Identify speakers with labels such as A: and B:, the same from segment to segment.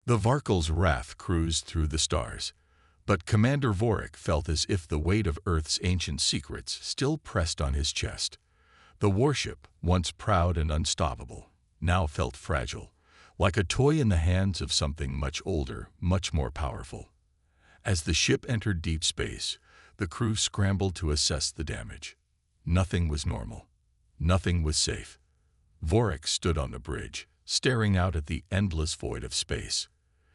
A: The Varkel's wrath cruised through the stars, but Commander Vorik felt as if the weight of Earth's ancient secrets still pressed on his chest. The warship, once proud and unstoppable, now felt fragile, like a toy in the hands of something much older, much more powerful. As the ship entered deep space, the crew scrambled to assess the damage. Nothing was normal. Nothing was safe. Vorik stood on the bridge, staring out at the endless void of space.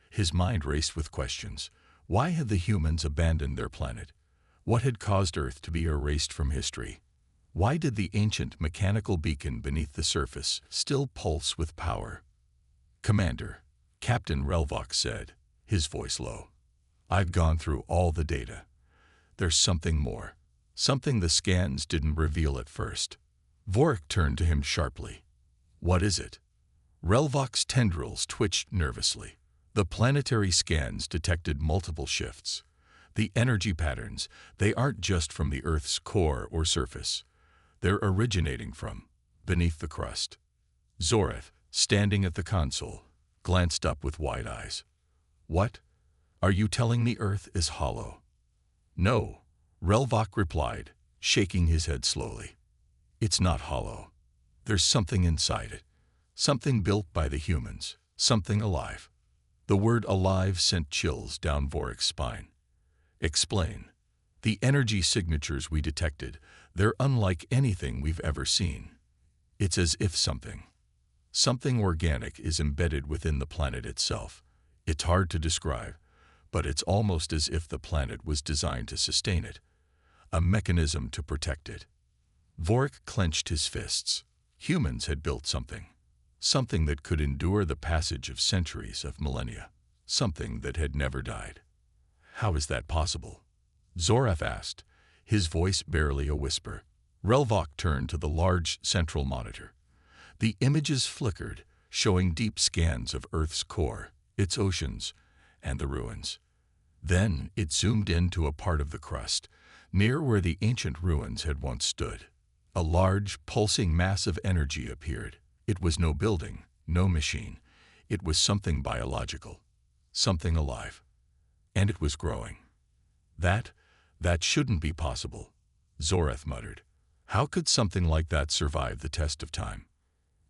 A: His mind raced with questions. Why had the humans abandoned their planet? What had caused Earth to be erased from history? Why did the ancient mechanical beacon beneath the surface still pulse with power? "Commander," Captain Relvok said, his voice low. "I've gone through all the data. There's something more. Something the scans didn't reveal at first." Vorik turned to him sharply. "What is it?" Relvok's tendrils twitched nervously. The planetary scans detected multiple shifts. The energy patterns, they aren't just from the Earth's core or surface. They're originating from beneath the crust. Zoreth, standing at the console, glanced up with wide eyes. "What? Are you telling me Earth is hollow?" "No," Relvok replied, shaking his head slowly. "It's not hollow. There's something inside it. Something built by the humans. Something alive." The word alive sent chills down Vorik's spine. "Explain." "The energy signatures we detected, they're unlike anything we've ever seen. It's as if something organic is embedded within the planet itself. It's hard to describe, but it's almost as if the planet was designed to sustain it, a mechanism to protect it." Vorik clenched his fists. Humans had built something that could endure the passage of centuries of millennia, something that had never died. "How is that possible?" Zoreth asked, his voice barely a whisper. Relvok turned to the large central monitor. The images flickered, showing deep scans of Earth's core, its oceans, and the ruins. Then it zoomed into a part of the crust, near where the ancient ruins had once stood. A large, pulsing mass of energy appeared. It was no building, no machine. It was something biological, something alive. And it was growing. That shouldn't be possible," Zoreth muttered. "How could something like that survive the test of time?"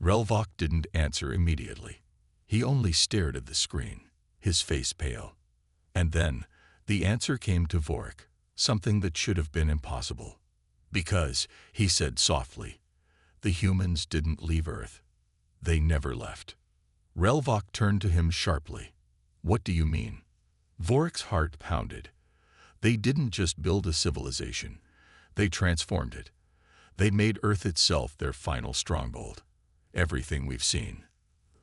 A: Relvok didn't answer immediately. He only stared at the screen, his face pale. And then the answer came to Vorik, something that should have been impossible. "Because," he said softly, "the humans didn't leave Earth. They never left." Relvok turned to him sharply. "What do you mean?" Vorik's heart pounded. "They didn't just build a civilization. They transformed it. They made Earth itself their final stronghold. Everything we've seen,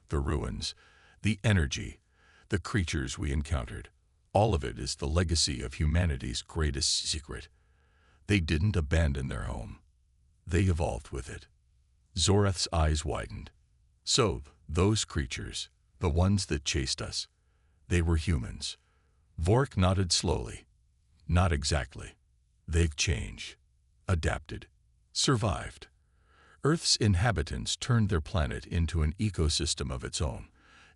A: the ruins, the energy, the creatures we encountered, all of it is the legacy of humanity's greatest secret. They didn't abandon their home. They evolved with it." Zoreth's eyes widened. "So, those creatures, the ones that chased us, they were humans?" Vorik nodded slowly. "Not exactly. They've changed, adapted, survived. Earth's inhabitants turned their planet into an ecosystem of its own,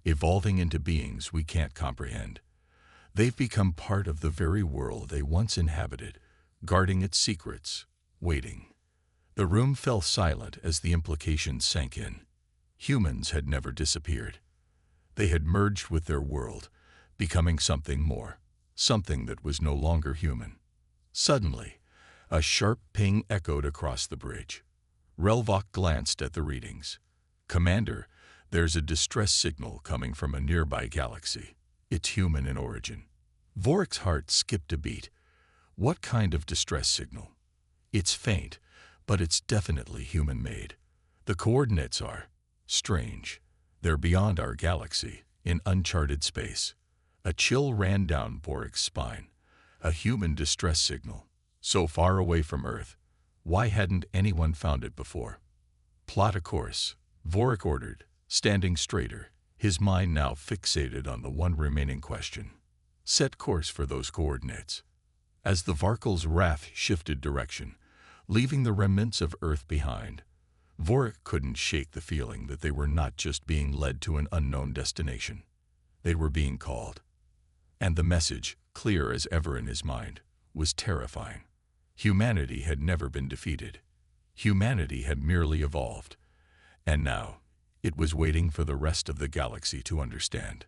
A: evolving into beings we can't comprehend. They've become part of the very world they once inhabited, guarding its secrets, waiting." The room fell silent as the implications sank in. Humans had never disappeared. They had merged with their world, becoming something more, something that was no longer human. Suddenly, a sharp ping echoed across the bridge. Relvok glanced at the readings. "Commander, there's a distress signal coming from a nearby galaxy. It's human in origin." Vorik's heart skipped a beat. What kind of distress signal? "It's faint, but it's definitely human-made. The coordinates are strange. They're beyond our galaxy, in uncharted space." A chill ran down Vorik's spine. A human distress signal, so far away from Earth. Why hadn't anyone found it before? "Plot a course," Vorik ordered, standing straighter, his mind now fixated on the one remaining question. "Set course for those coordinates." As the Varkel's wrath shifted direction, leaving the remnants of Earth behind, Vorik couldn't shake the feeling that they were not just being led to an unknown destination. They were being called. And the message, clear as ever in his mind, was terrifying. Humanity had never been defeated. Humanity had merely evolved. And now, it was waiting for the rest of the galaxy to understand.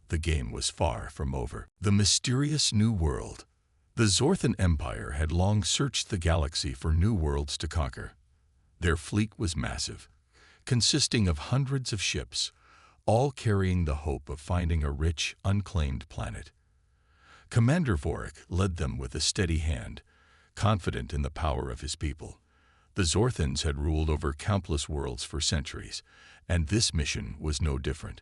A: The game was far from over. The mysterious new world. The Zorthan Empire had long searched the galaxy for new worlds to conquer. Their fleet was massive, consisting of hundreds of ships, all carrying the hope of finding a rich, unclaimed planet. Commander Vorik led them with a steady hand, confident in the power of his people. The Zorthans had ruled over countless worlds for centuries, and this mission was no different.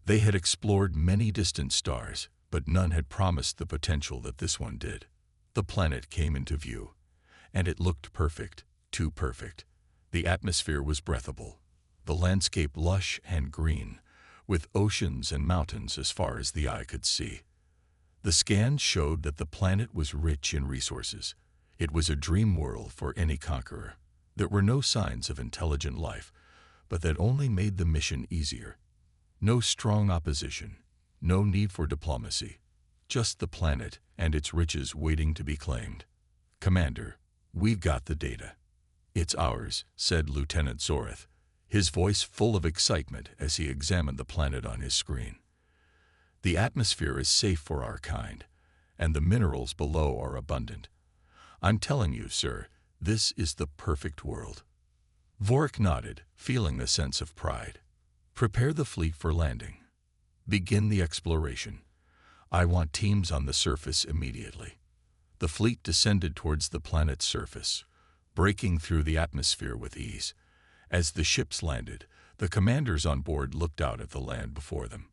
A: They had explored many distant stars, but none had promised the potential that this one did. The planet came into view, and it looked perfect, too perfect. The atmosphere was breathable, the landscape lush and green, with oceans and mountains as far as the eye could see. The scans showed that the planet was rich in resources. It was a dream world for any conqueror. There were no signs of intelligent life, but that only made the mission easier. No strong opposition, no need for diplomacy, just the planet and its riches waiting to be claimed. Commander, we've got the data. It's ours, said Lieutenant Zoreth, his voice full of excitement as he examined the planet on his screen. The atmosphere is safe for our kind, and the minerals below are abundant. I'm telling you, sir, this is the perfect world. Vorik nodded, feeling a sense of pride. Prepare the fleet for landing. Begin the exploration. I want teams on the surface immediately. The fleet descended towards the planet's surface, breaking through the atmosphere with ease. As the ships landed, the commanders on board looked out at the land before them.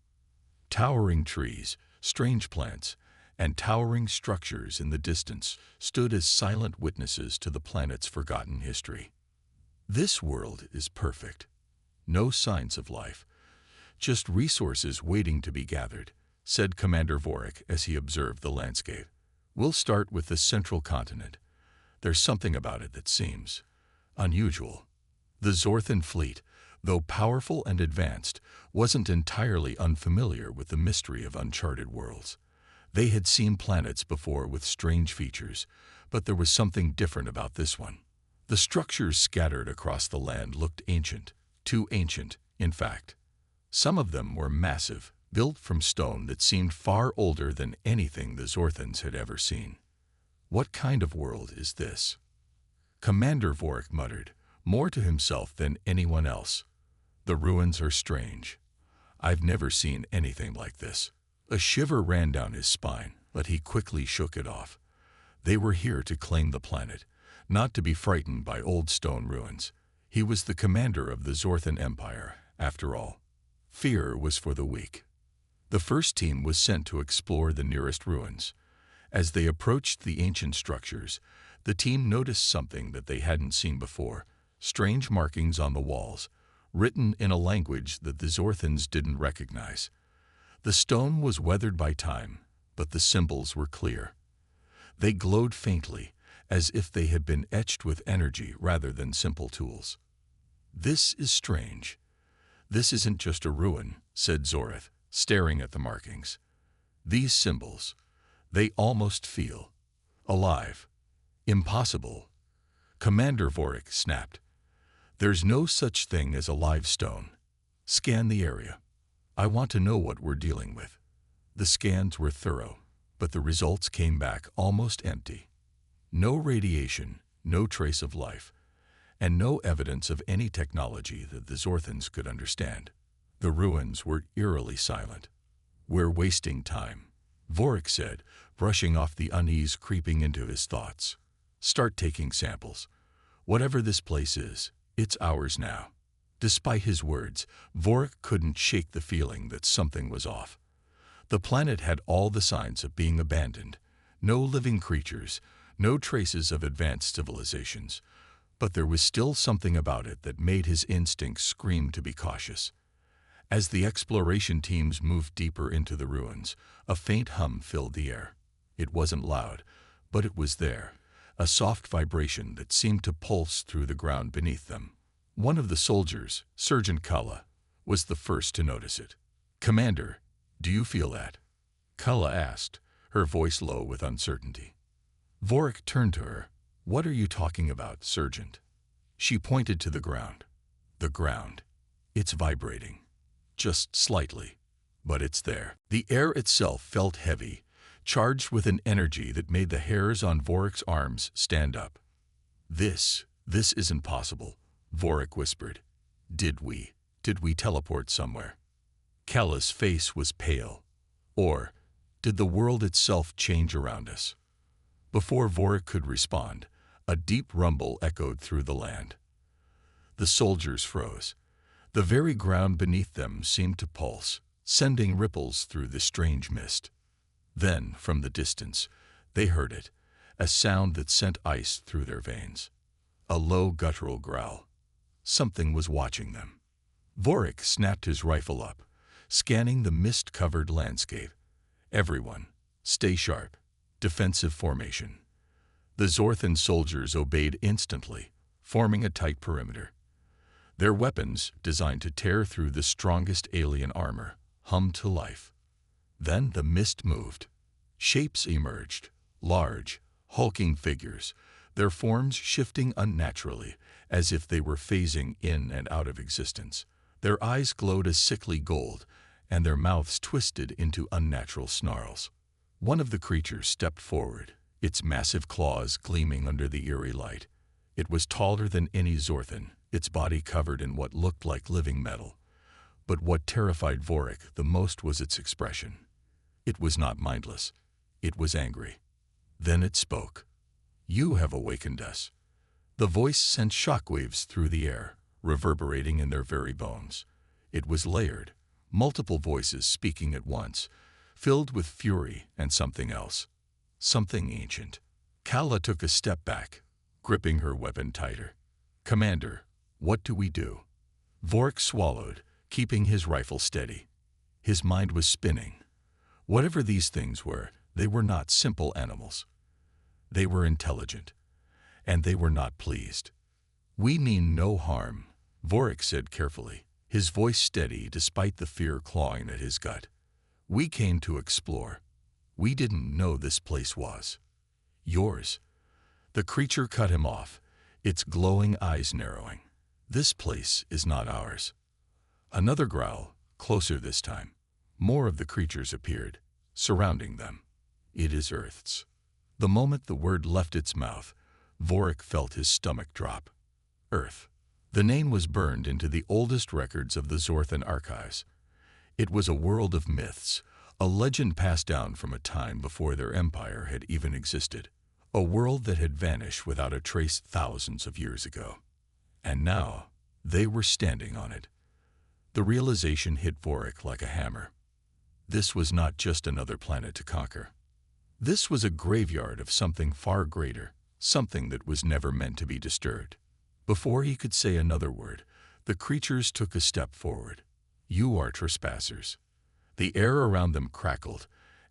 A: Towering trees, strange plants, and towering structures in the distance stood as silent witnesses to the planet's forgotten history. This world is perfect. No signs of life, just resources waiting to be gathered, said Commander Vorik as he observed the landscape. We'll start with the central continent. There's something about it that seems unusual. The Zorthan fleet, though powerful and advanced, wasn't entirely unfamiliar with the mystery of uncharted worlds. They had seen planets before with strange features, but there was something different about this one. The structures scattered across the land looked ancient, too ancient, in fact. Some of them were massive, built from stone that seemed far older than anything the Zorthans had ever seen. What kind of world is this? Commander Vorik muttered, more to himself than anyone else. The ruins are strange. I've never seen anything like this. A shiver ran down his spine, but he quickly shook it off. They were here to claim the planet, not to be frightened by old stone ruins. He was the commander of the Zorthan Empire, after all. Fear was for the weak. The first team was sent to explore the nearest ruins. As they approached the ancient structures, the team noticed something that they hadn't seen before: strange markings on the walls, written in a language that the Zorthans didn't recognize. The stone was weathered by time, but the symbols were clear. They glowed faintly, as if they had been etched with energy rather than simple tools. This is strange. This isn't just a ruin, said Zoreth, staring at the markings. These symbols, they almost feel alive. Impossible. Commander Vorik snapped. There's no such thing as a live stone. Scan the area. I want to know what we're dealing with. The scans were thorough, but the results came back almost empty. No radiation, no trace of life, and no evidence of any technology that the Zorthans could understand. The ruins were eerily silent. We're wasting time, Vorik said, brushing off the unease creeping into his thoughts. Start taking samples. Whatever this place is, it's ours now. Despite his words, Vorik couldn't shake the feeling that something was off. The planet had all the signs of being abandoned. No living creatures, no traces of advanced civilizations. But there was still something about it that made his instincts scream to be cautious. As the exploration teams moved deeper into the ruins, a faint hum filled the air. It wasn't loud, but it was there, a soft vibration that seemed to pulse through the ground beneath them. One of the soldiers, Sergeant Kala, was the first to notice it. Commander, Do you feel that? Kala asked, her voice low with uncertainty. Vorik turned to her. What are you talking about, Sergeant? She pointed to the ground. The ground. It's vibrating. Just slightly. But it's there. The air itself felt heavy, charged with an energy that made the hairs on Vorik's arms stand up. This isn't possible, Vorik whispered. Did we teleport somewhere? Kala's face was pale. Or did the world itself change around us? Before Vorik could respond, a deep rumble echoed through the land. The soldiers froze. The very ground beneath them seemed to pulse, sending ripples through the strange mist. Then, from the distance, they heard it, a sound that sent ice through their veins. A low guttural growl. Something was watching them. Vorik snapped his rifle up, scanning the mist-covered landscape. Everyone, stay sharp. Defensive formation. The Zorthan soldiers obeyed instantly, forming a tight perimeter. Their weapons, designed to tear through the strongest alien armor, hummed to life. Then the mist moved. Shapes emerged, large, hulking figures, their forms shifting unnaturally, as if they were phasing in and out of existence. Their eyes glowed a sickly gold, and their mouths twisted into unnatural snarls. One of the creatures stepped forward, its massive claws gleaming under the eerie light. It was taller than any Zorthan, its body covered in what looked like living metal. But what terrified Vorik the most was its expression. It was not mindless. It was angry. Then it spoke. You have awakened us. The voice sent shockwaves through the air, reverberating in their very bones. It was layered, multiple voices speaking at once, filled with fury and something else. Something ancient. Kala took a step back, gripping her weapon tighter. Commander, what do we do? Vorik swallowed, keeping his rifle steady. His mind was spinning. Whatever these things were, they were not simple animals. They were intelligent, and they were not pleased. We mean no harm, Vorik said carefully, his voice steady despite the fear clawing at his gut. We came to explore. We didn't know this place was yours. The creature cut him off, its glowing eyes narrowing. This place is not ours. Another growl, closer this time. More of the creatures appeared, surrounding them. It is Earth's. The moment the word left its mouth, Vorik felt his stomach drop. Earth. The name was burned into the oldest records of the Zorthan archives. It was a world of myths, a legend passed down from a time before their empire had even existed. A world that had vanished without a trace thousands of years ago. And now, they were standing on it. The realization hit Vorik like a hammer. This was not just another planet to conquer. This was a graveyard of something far greater, something that was never meant to be disturbed. Before he could say another word, the creatures took a step forward. You are trespassers. The air around them crackled,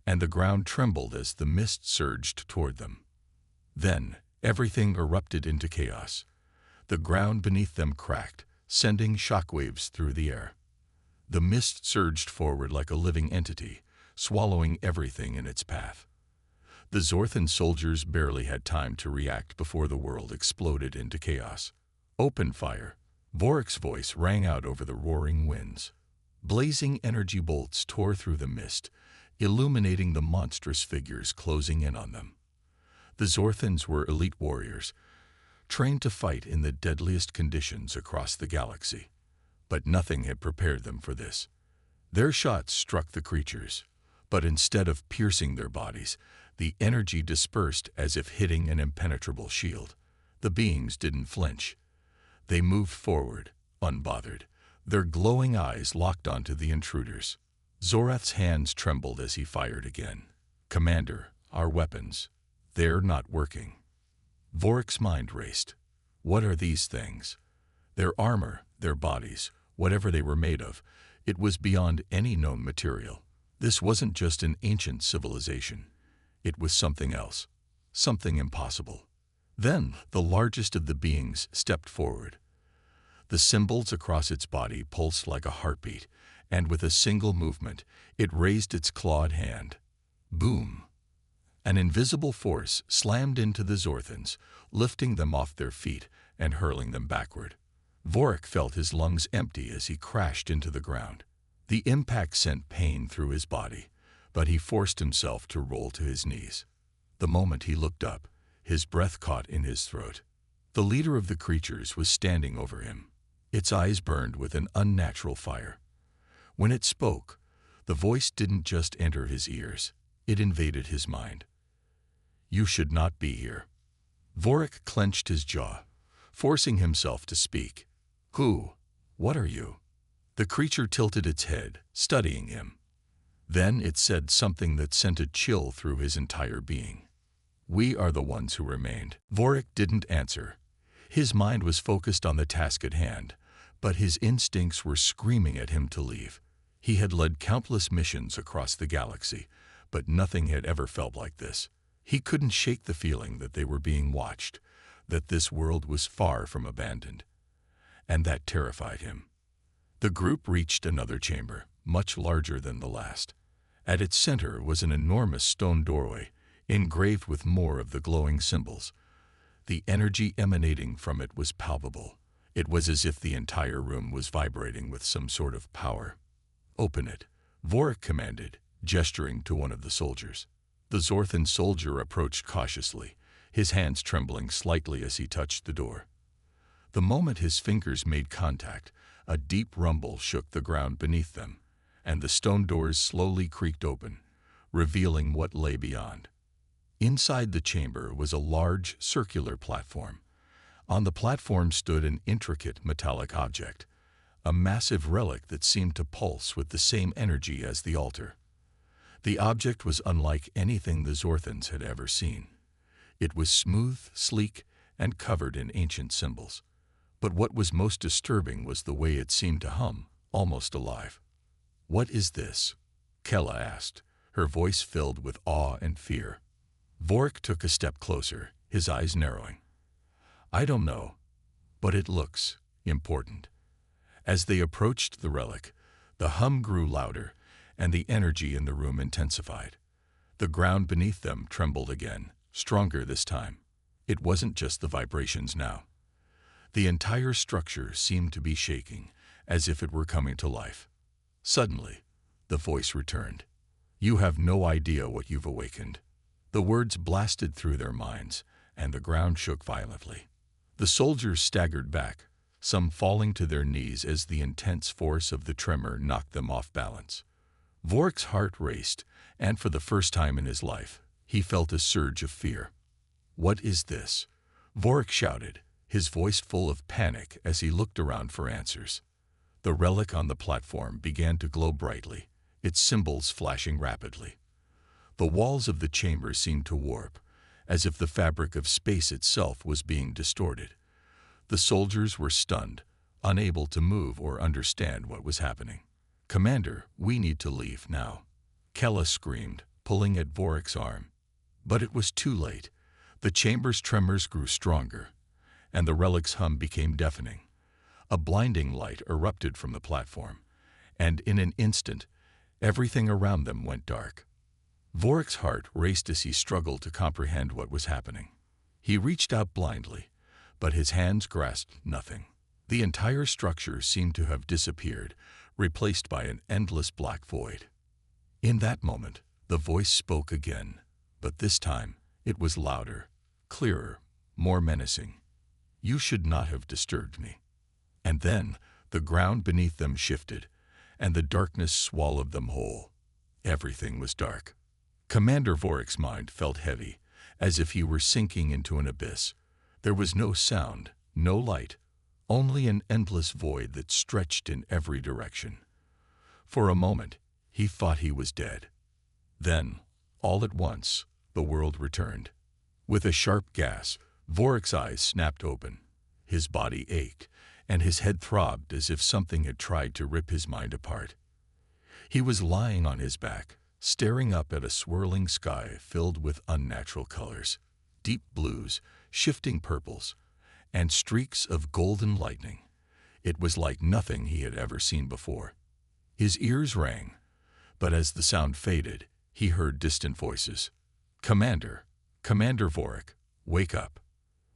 A: and the ground trembled as the mist surged toward them. Then, everything erupted into chaos. The ground beneath them cracked, sending shockwaves through the air. The mist surged forward like a living entity, swallowing everything in its path. The Zorthan soldiers barely had time to react before the world exploded into chaos. Open fire! Vorik's voice rang out over the roaring winds. Blazing energy bolts tore through the mist, illuminating the monstrous figures closing in on them. The Zorthans were elite warriors, trained to fight in the deadliest conditions across the galaxy. But nothing had prepared them for this. Their shots struck the creatures, but instead of piercing their bodies, the energy dispersed as if hitting an impenetrable shield. The beings didn't flinch. They moved forward, unbothered, their glowing eyes locked onto the intruders. Zorath's hands trembled as he fired again. Commander, our weapons, they're not working. Vorik's mind raced. What are these things? Their armor, their bodies, whatever they were made of, it was beyond any known material. This wasn't just an ancient civilization. It was something else, something impossible. Then the largest of the beings stepped forward. The symbols across its body pulsed like a heartbeat, and with a single movement, it raised its clawed hand. Boom! An invisible force slammed into the Zorthans, lifting them off their feet and hurling them backward. Vorik felt his lungs empty as he crashed into the ground. The impact sent pain through his body, but he forced himself to roll to his knees. The moment he looked up, his breath caught in his throat. The leader of the creatures was standing over him. Its eyes burned with an unnatural fire. When it spoke, the voice didn't just enter his ears, it invaded his mind. "You should not be here." Vorik clenched his jaw, forcing himself to speak. "Who? What are you?" The creature tilted its head, studying him. Then it said something that sent a chill through his entire being. "We are the ones who remained." Vorik didn't answer. His mind was focused on the task at hand, but his instincts were screaming at him to leave. He had led countless missions across the galaxy, but nothing had ever felt like this. He couldn't shake the feeling that they were being watched, that this world was far from abandoned. And that terrified him. The group reached another chamber, much larger than the last. At its center was an enormous stone doorway, engraved with more of the glowing symbols. The energy emanating from it was palpable. It was as if the entire room was vibrating with some sort of power. "Open it," Vorik commanded, gesturing to one of the soldiers. The Zorthan soldier approached cautiously, his hands trembling slightly as he touched the door. The moment his fingers made contact, a deep rumble shook the ground beneath them, and the stone doors slowly creaked open, revealing what lay beyond. Inside the chamber was a large, circular platform. On the platform stood an intricate metallic object, a massive relic that seemed to pulse with the same energy as the altar. The object was unlike anything the Zorthans had ever seen. It was smooth, sleek, and covered in ancient symbols. But what was most disturbing was the way it seemed to hum, almost alive. "What is this?" Kella asked, her voice filled with awe and fear. Vorik took a step closer, his eyes narrowing. "I don't know, but it looks important." As they approached the relic, the hum grew louder, and the energy in the room intensified. The ground beneath them trembled again, stronger this time. It wasn't just the vibrations now. The entire structure seemed to be shaking, as if it were coming to life. Suddenly, the voice returned. "You have no idea what you've awakened." The words blasted through their minds, and the ground shook violently. The soldiers staggered back, some falling to their knees as the intense force of the tremor knocked them off balance. Vorik's heart raced, and for the first time in his life, he felt a surge of fear. "What is this?" Vorik shouted, his voice full of panic as he looked around for answers. The relic on the platform began to glow brightly, its symbols flashing rapidly. The walls of the chamber seemed to warp, as if the fabric of space itself was being distorted. The soldiers were stunned, unable to move or understand what was happening. "Commander, we need to leave now," Kella screamed, pulling at Vorik's arm. But it was too late. The chamber's tremors grew stronger, and the relic's hum became deafening. A blinding light erupted from the platform, and in an instant, everything around them went dark. Vorik's heart raced as he struggled to comprehend what was happening. He reached out blindly, but his hands grasped nothing. The entire structure seemed to have disappeared, replaced by an endless black void. In that moment, the voice spoke again, but this time it was louder, clearer, more menacing. "You should not have disturbed me." And then the ground beneath them shifted, and the darkness swallowed them whole. Everything was dark. Commander Vorik's mind felt heavy, as if he were sinking into an abyss. There was no sound, no light, only an endless void that stretched in every direction. For a moment, he thought he was dead. Then, all at once, the world returned. With a sharp gasp, Vorik's eyes snapped open. His body ached, and his head throbbed as if something had tried to rip his mind apart. He was lying on his back, staring up at a swirling sky filled with unnatural colors, deep blues, shifting purples, and streaks of golden lightning. It was like nothing he had ever seen before. His ears rang, but as the sound faded, he heard distant voices. "Commander, Commander Vorik, wake up."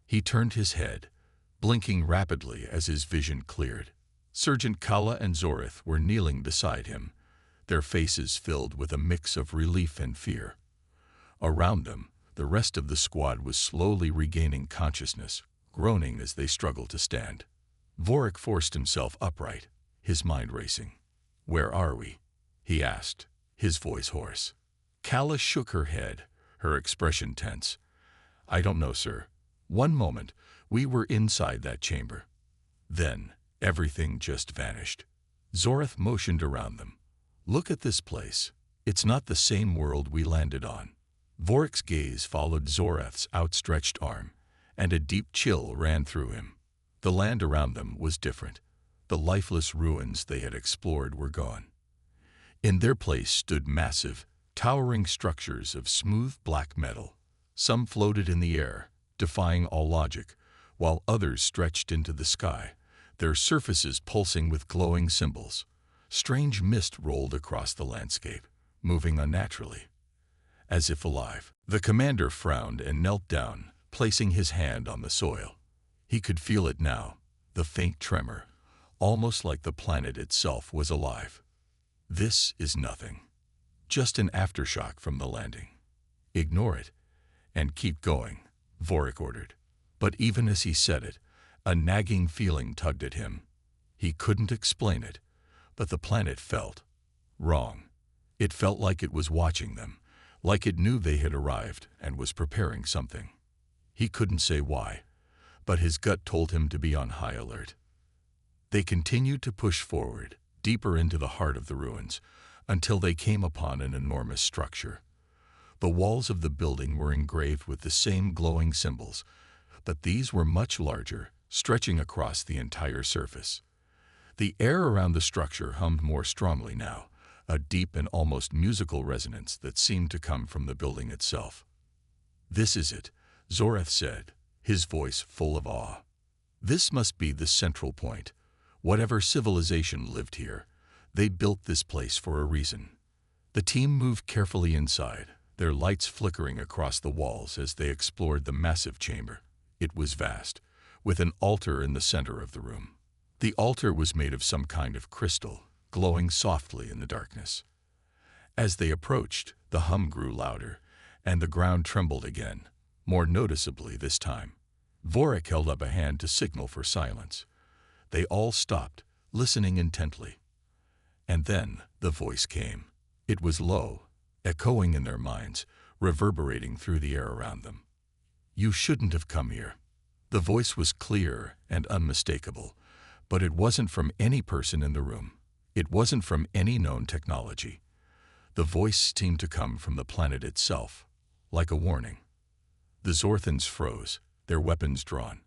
A: He turned his head, blinking rapidly as his vision cleared. Sergeant Kala and Zorith were kneeling beside him, their faces filled with a mix of relief and fear. Around them, the rest of the squad was slowly regaining consciousness, groaning as they struggled to stand. Vorik forced himself upright, his mind racing. "Where are we?" he asked, his voice hoarse. Kala shook her head, her expression tense. "I don't know, sir. One moment, we were inside that chamber. Then, everything just vanished." Zorith motioned around them. "Look at this place. It's not the same world we landed on." Vorik's gaze followed Zorith's outstretched arm, and a deep chill ran through him. The land around them was different. The lifeless ruins they had explored were gone. In their place stood massive, towering structures of smooth black metal. Some floated in the air, defying all logic, while others stretched into the sky, their surfaces pulsing with glowing symbols. Strange mist rolled across the landscape, moving unnaturally, as if alive. The commander frowned and knelt down, placing his hand on the soil. He could feel it now, the faint tremor, almost like the planet itself was alive. "This is nothing. Just an aftershock from the landing. Ignore it, and keep going," Vorik ordered. But even as he said it, a nagging feeling tugged at him. He couldn't explain it, but the planet felt wrong. It felt like it was watching them, like it knew they had arrived and was preparing something. He couldn't say why, but his gut told him to be on high alert. They continued to push forward, deeper into the heart of the ruins, until they came upon an enormous structure. The walls of the building were engraved with the same glowing symbols, but these were much larger, stretching across the entire surface. The air around the structure hummed more strongly now, a deep and almost musical resonance that seemed to come from the building itself. "This is it," Zorith said, his voice full of awe. "This must be the central point. Whatever civilization lived here, they built this place for a reason." The team moved carefully inside, their lights flickering across the walls as they explored the massive chamber. It was vast, with an altar in the center of the room. The altar was made of some kind of crystal, glowing softly in the darkness. As they approached, the hum grew louder, and the ground trembled again, more noticeably this time. Vorik held up a hand to signal for silence. They all stopped, listening intently. And then the voice came. It was low, echoing in their minds, reverberating through the air around them. "You shouldn't have come here." The voice was clear and unmistakable, but it wasn't from any person in the room. It wasn't from any known technology. The voice seemed to come from the planet itself, like a warning. The Zorthans froze, their weapons drawn.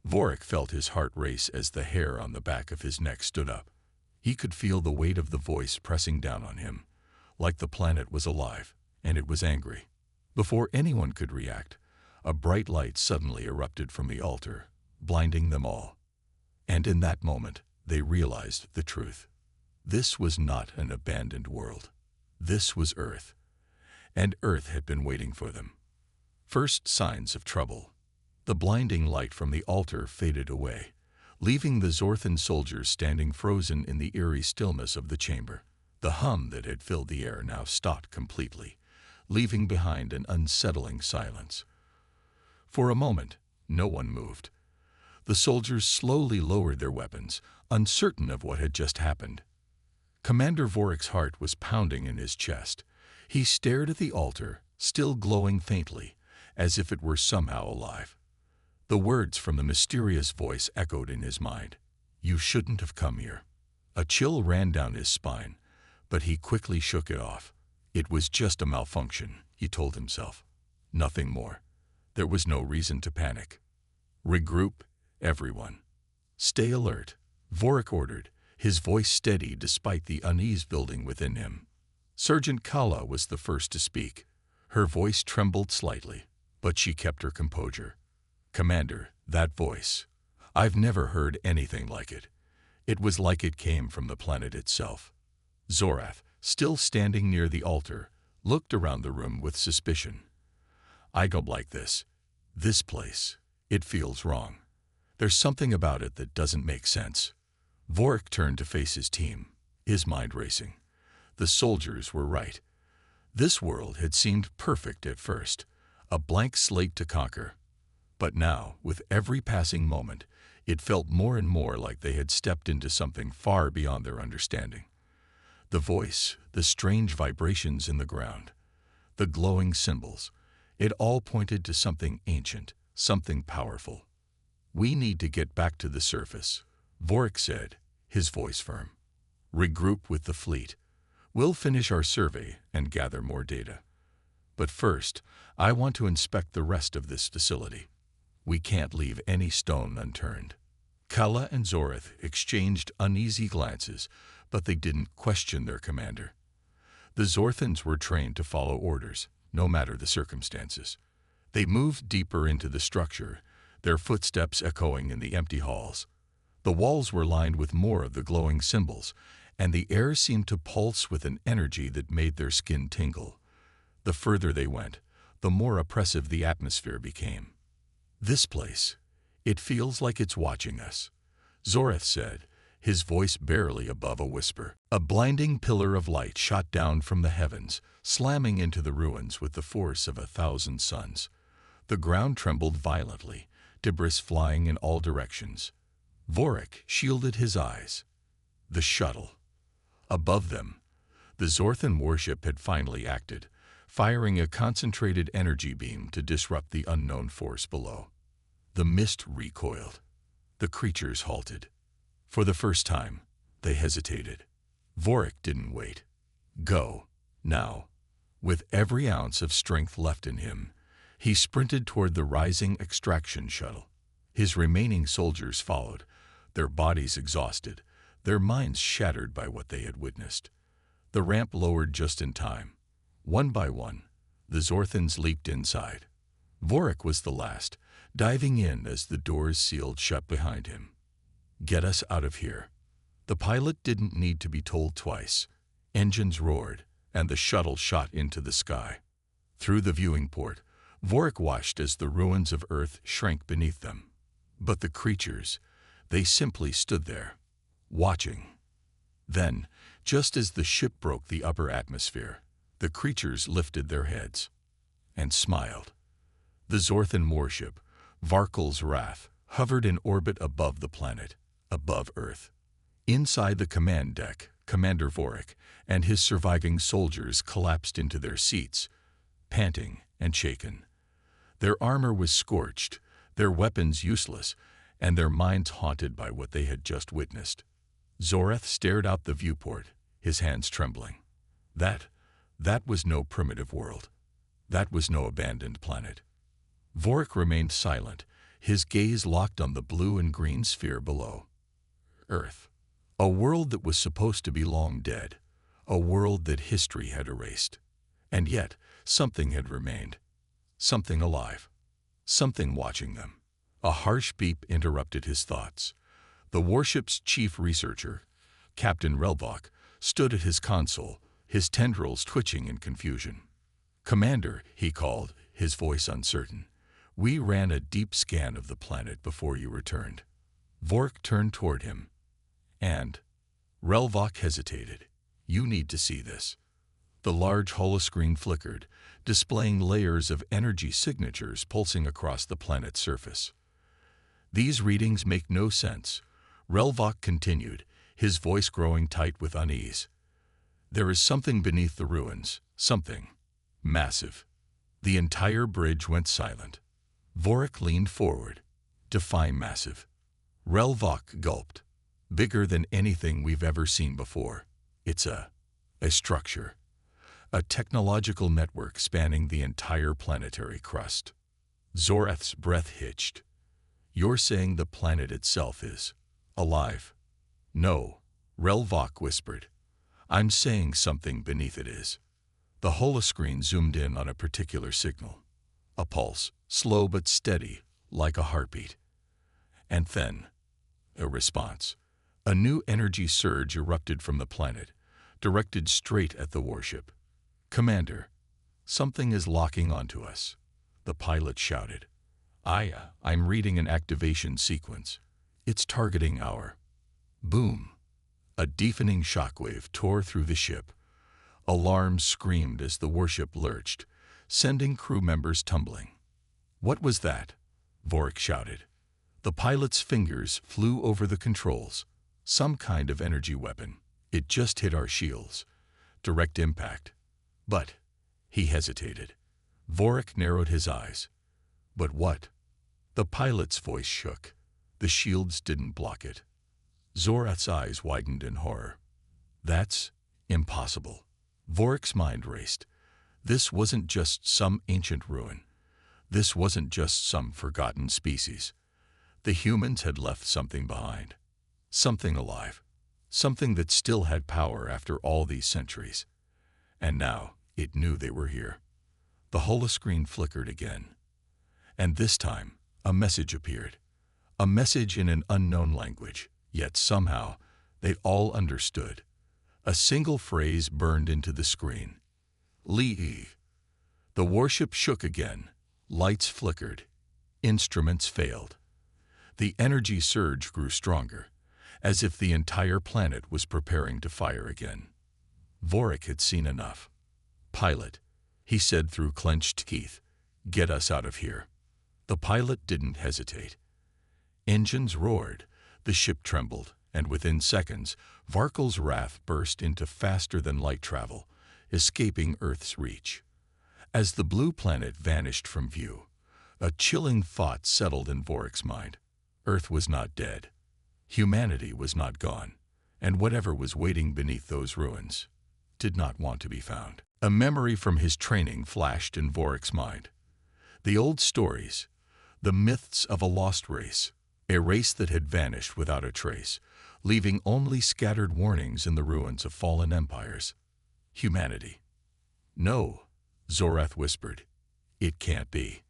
A: Vorik felt his heart race as the hair on the back of his neck stood up. He could feel the weight of the voice pressing down on him, like the planet was alive, and it was angry. Before anyone could react, a bright light suddenly erupted from the altar, blinding them all. And in that moment, they realized the truth. This was not an abandoned world. This was Earth, and Earth had been waiting for them. First signs of trouble. The blinding light from the altar faded away, leaving the Zorthan soldiers standing frozen in the eerie stillness of the chamber. The hum that had filled the air now stopped completely, leaving behind an unsettling silence. For a moment, no one moved. The soldiers slowly lowered their weapons, uncertain of what had just happened. Commander Vorik's heart was pounding in his chest. He stared at the altar, still glowing faintly, as if it were somehow alive. The words from the mysterious voice echoed in his mind. "You shouldn't have come here." A chill ran down his spine, but he quickly shook it off. It was just a malfunction, he told himself. Nothing more. There was no reason to panic. "Regroup, everyone. Stay alert," Vorik ordered, his voice steady despite the unease building within him. Sergeant Kala was the first to speak. Her voice trembled slightly, but she kept her composure. "Commander, that voice. I've never heard anything like it. It was like it came from the planet itself." Zorath, still standing near the altar, looked around the room with suspicion. "I don't like this. This place. It feels wrong. There's something about it that doesn't make sense." Vorik turned to face his team, his mind racing. The soldiers were right. This world had seemed perfect at first, a blank slate to conquer. But now, with every passing moment, it felt more and more like they had stepped into something far beyond their understanding. The voice, the strange vibrations in the ground, the glowing symbols, it all pointed to something ancient, something powerful. "We need to get back to the surface," Vorik said, his voice firm. "Regroup with the fleet. We'll finish our survey and gather more data. But first, I want to inspect the rest of this facility. We can't leave any stone unturned." Kala and Zorath exchanged uneasy glances, but they didn't question their commander. The Zorthans were trained to follow orders, no matter the circumstances. They moved deeper into the structure, their footsteps echoing in the empty halls. The walls were lined with more of the glowing symbols, and the air seemed to pulse with an energy that made their skin tingle. The further they went, the more oppressive the atmosphere became. "This place, it feels like it's watching us," Zorath said, his voice barely above a whisper. A blinding pillar of light shot down from the heavens, slamming into the ruins with the force of 1,000 suns. The ground trembled violently, debris flying in all directions. Vorik shielded his eyes. The shuttle. Above them, the Zorthan warship had finally acted, firing a concentrated energy beam to disrupt the unknown force below. The mist recoiled. The creatures halted. For the first time, they hesitated. Vorik didn't wait. "Go, now." With every ounce of strength left in him, he sprinted toward the rising extraction shuttle. His remaining soldiers followed, their bodies exhausted, their minds shattered by what they had witnessed. The ramp lowered just in time. One by one, the Zorthans leaped inside. Vorik was the last, diving in as the doors sealed shut behind him. "Get us out of here." The pilot didn't need to be told twice. Engines roared, and the shuttle shot into the sky. Through the viewing port, Vorik watched as the ruins of Earth shrank beneath them. But the creatures, they simply stood there, watching. Then, just as the ship broke the upper atmosphere, the creatures lifted their heads and smiled. The Zorthan warship, Varkel's Wrath, hovered in orbit above the planet, above Earth. Inside the command deck, Commander Vorik and his surviving soldiers collapsed into their seats, panting and shaken. Their armor was scorched, their weapons useless, and their minds haunted by what they had just witnessed. Zorath stared out the viewport, his hands trembling. That was no primitive world. That was no abandoned planet. Vorik remained silent, his gaze locked on the blue and green sphere below. Earth. A world that was supposed to be long dead. A world that history had erased. And yet, something had remained. Something alive. Something watching them. A harsh beep interrupted his thoughts. The warship's chief researcher, Captain Relvok, stood at his console, his tendrils twitching in confusion. "Commander," he called, his voice uncertain, "we ran a deep scan of the planet before you returned." Vorik turned toward him. "And?" Relvok hesitated. "You need to see this." The large holoscreen flickered, displaying layers of energy signatures pulsing across the planet's surface. "These readings make no sense," Relvok continued, his voice growing tight with unease. "There is something beneath the ruins, something massive." The entire bridge went silent. Vorik leaned forward. "Define massive." Relvok gulped. "Bigger than anything we've ever seen before. It's a structure. A technological network spanning the entire planetary crust." Zorath's breath hitched. "You're saying the planet itself is alive?" "No," Relvok whispered. "I'm saying something beneath it is." The holoscreen zoomed in on a particular signal. A pulse, slow but steady, like a heartbeat. And then, a response. A new energy surge erupted from the planet, directed straight at the warship. "Commander, something is locking onto us," the pilot shouted. I'm reading an activation sequence. It's targeting our..." Boom! A deafening shockwave tore through the ship. Alarms screamed as the warship lurched, sending crew members tumbling. "What was that?" Vorik shouted. The pilot's fingers flew over the controls. "Some kind of energy weapon. It just hit our shields. Direct impact." "But..." He hesitated. Vorik narrowed his eyes. "But what?" The pilot's voice shook. "The shields didn't block it." Zorath's eyes widened in horror. "That's impossible." Vorik's mind raced. This wasn't just some ancient ruin. This wasn't just some forgotten species. The humans had left something behind. Something alive. Something that still had power after all these centuries. And now it knew they were here. The holoscreen flickered again. And this time, a message appeared. A message in an unknown language, yet somehow they all understood. A single phrase burned into the screen. "Lee." The warship shook again. Lights flickered. Instruments failed. The energy surge grew stronger, as if the entire planet was preparing to fire again. Vorik had seen enough. "Pilot," he said through clenched teeth, "get us out of here." The pilot didn't hesitate. Engines roared, the ship trembled, and within seconds, Varkel's wrath burst into faster-than-light travel, escaping Earth's reach. As the blue planet vanished from view, a chilling thought settled in Vorik's mind. Earth was not dead. Humanity was not gone, and whatever was waiting beneath those ruins did not want to be found. A memory from his training flashed in Vorik's mind. The old stories, the myths of a lost race, a race that had vanished without a trace, leaving only scattered warnings in the ruins of fallen empires. Humanity. "No," Zorath whispered. "It can't be."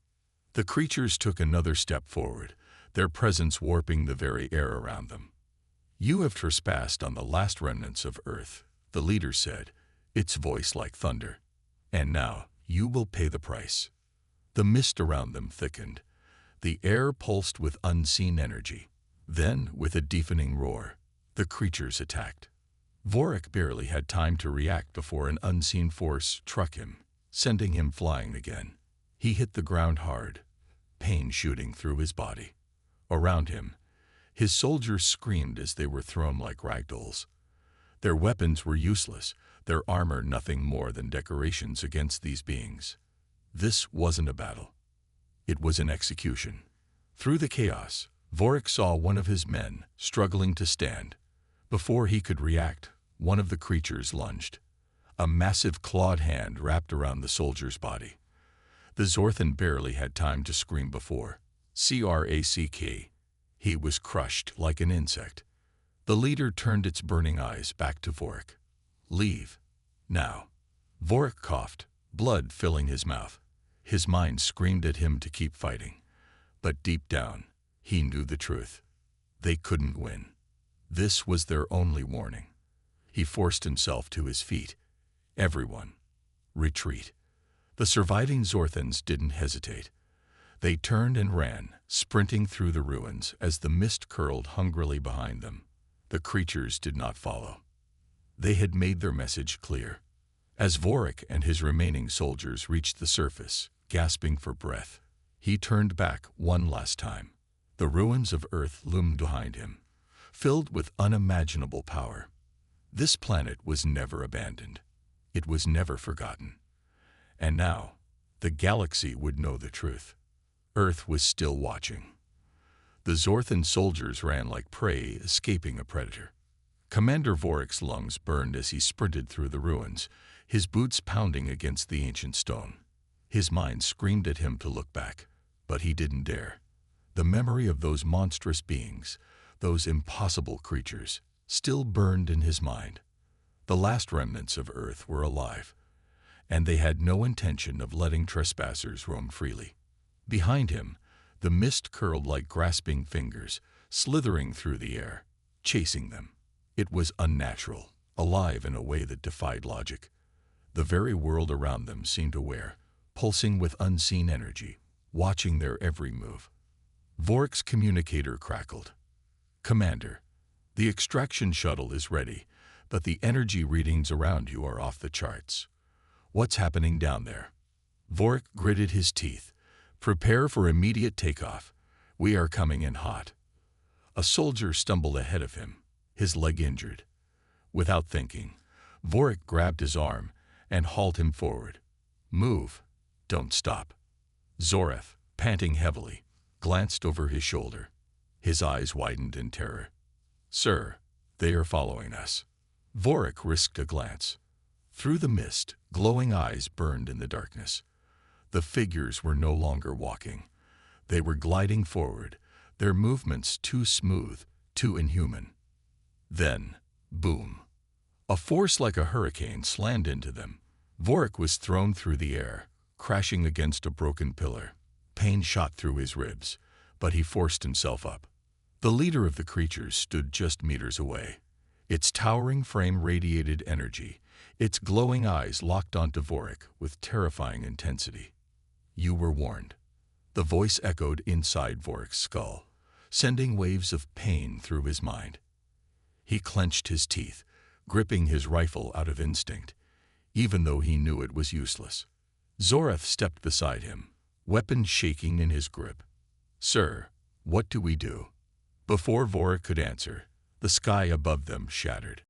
A: The creatures took another step forward, their presence warping the very air around them. "You have trespassed on the last remnants of Earth," the leader said, its voice like thunder. "And now you will pay the price." The mist around them thickened. The air pulsed with unseen energy. Then, with a deafening roar, the creatures attacked. Vorik barely had time to react before an unseen force struck him, sending him flying again. He hit the ground hard, pain shooting through his body. Around him, his soldiers screamed as they were thrown like ragdolls. Their weapons were useless, their armor nothing more than decorations against these beings. This wasn't a battle. It was an execution. Through the chaos, Vorik saw one of his men struggling to stand. Before he could react, one of the creatures lunged. A massive clawed hand wrapped around the soldier's body. The Zorthan barely had time to scream before. Crack. He was crushed like an insect. The leader turned its burning eyes back to Vorik. "Leave. Now." Vorik coughed, blood filling his mouth. His mind screamed at him to keep fighting. But deep down, he knew the truth. They couldn't win. This was their only warning. He forced himself to his feet. "Everyone, retreat." The surviving Zorthans didn't hesitate. They turned and ran, sprinting through the ruins as the mist curled hungrily behind them. The creatures did not follow. They had made their message clear. As Vorik and his remaining soldiers reached the surface, gasping for breath, he turned back one last time. The ruins of Earth loomed behind him, filled with unimaginable power. This planet was never abandoned. It was never forgotten. And now, the galaxy would know the truth. Earth was still watching. The Zorthan soldiers ran like prey escaping a predator. Commander Vorik's lungs burned as he sprinted through the ruins, his boots pounding against the ancient stone. His mind screamed at him to look back, but he didn't dare. The memory of those monstrous beings, those impossible creatures, still burned in his mind. The last remnants of Earth were alive, and they had no intention of letting trespassers roam freely. Behind him, the mist curled like grasping fingers, slithering through the air, chasing them. It was unnatural, alive in a way that defied logic. The very world around them seemed aware, pulsing with unseen energy, watching their every move. Vork's communicator crackled. "Commander, the extraction shuttle is ready, but the energy readings around you are off the charts. What's happening down there?" Vork gritted his teeth. "Prepare for immediate takeoff. We are coming in hot." A soldier stumbled ahead of him, his leg injured. Without thinking, Vork grabbed his arm and hauled him forward. "Move. Don't stop." Zoreth, panting heavily, glanced over his shoulder. His eyes widened in terror. "Sir, they are following us." Vork risked a glance. Through the mist, glowing eyes burned in the darkness. The figures were no longer walking. They were gliding forward, their movements too smooth, too inhuman. Then, boom. A force like a hurricane slammed into them. Vork was thrown through the air, crashing against a broken pillar. Pain shot through his ribs, but he forced himself up. The leader of the creatures stood just meters away. Its towering frame radiated energy, its glowing eyes locked onto Vork with terrifying intensity. "You were warned." The voice echoed inside Vork's skull, sending waves of pain through his mind. He clenched his teeth, gripping his rifle out of instinct, even though he knew it was useless. Zoreth stepped beside him, weapon shaking in his grip. "Sir, what do we do?" Before Vork could answer, the sky above them shattered.